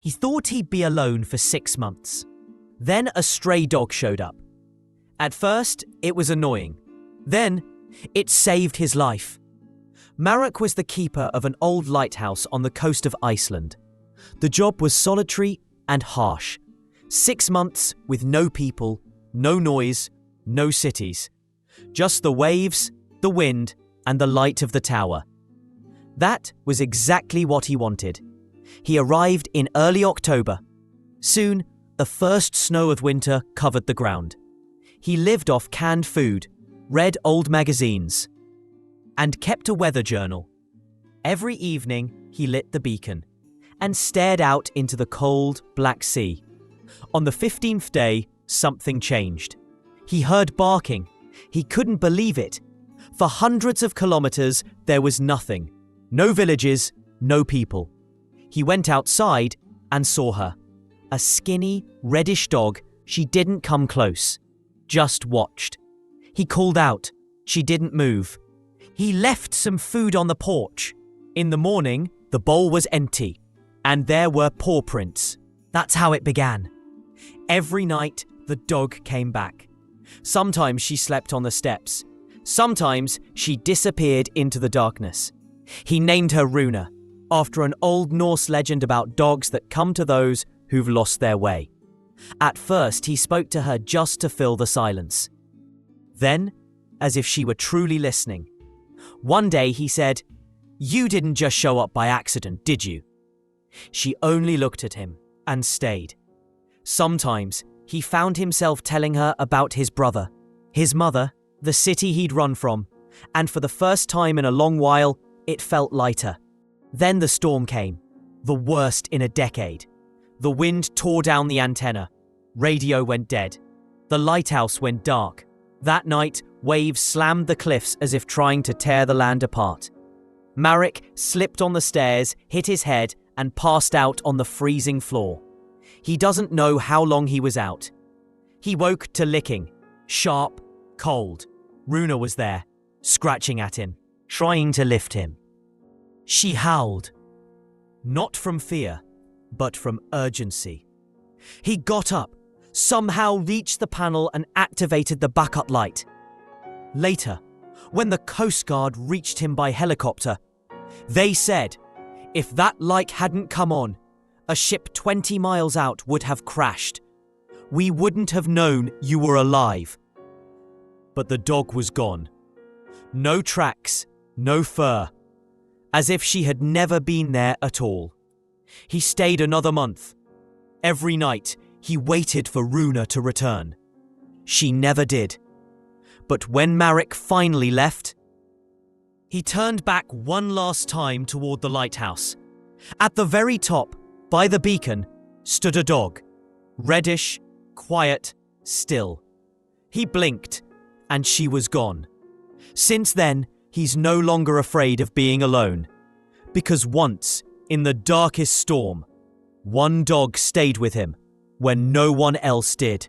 He thought he'd be alone for 6 months. Then a stray dog showed up. At first, it was annoying. Then, it saved his life. Marrick was the keeper of an old lighthouse on the coast of Iceland. The job was solitary and harsh. 6 months with no people, no noise, no cities. Just the waves, the wind, and the light of the tower. That was exactly what he wanted. He arrived in early October. Soon, the first snow of winter covered the ground. He lived off canned food, read old magazines, and kept a weather journal. Every evening, he lit the beacon and stared out into the cold, black sea. On the 15th day, something changed. He heard barking. He couldn't believe it. For hundreds of kilometers, there was nothing. No villages, no people. He went outside and saw her. A skinny, reddish dog. She didn't come close, just watched. He called out. She didn't move. He left some food on the porch. In the morning, the bowl was empty, and there were paw prints. That's how it began. Every night, the dog came back. Sometimes she slept on the steps. Sometimes she disappeared into the darkness. He named her Runa, after an old Norse legend about dogs that come to those who've lost their way. At first, he spoke to her just to fill the silence. Then, as if she were truly listening, one day he said, "You didn't just show up by accident, did you?" She only looked at him and stayed. Sometimes, he found himself telling her about his brother, his mother, the city he'd run from, and for the first time in a long while, it felt lighter. Then the storm came, the worst in a decade. The wind tore down the antenna. Radio went dead. The lighthouse went dark. That night, waves slammed the cliffs as if trying to tear the land apart. Marrick slipped on the stairs, hit his head, and passed out on the freezing floor. He doesn't know how long he was out. He woke to licking, sharp, cold. Runa was there, scratching at him, trying to lift him. She howled, not from fear, but from urgency. He got up, somehow reached the panel and activated the backup light. Later, when the Coast Guard reached him by helicopter, they said, if that light hadn't come on, a ship 20 miles out would have crashed. We wouldn't have known you were alive. But the dog was gone. No tracks, no fur. As if she had never been there at all. He stayed another month. Every night, he waited for Runa to return. She never did. But when Marrick finally left, he turned back one last time toward the lighthouse. At the very top, by the beacon, stood a dog. Reddish, quiet, still. He blinked, and she was gone. Since then, he's no longer afraid of being alone. Because once, in the darkest storm, one dog stayed with him when no one else did.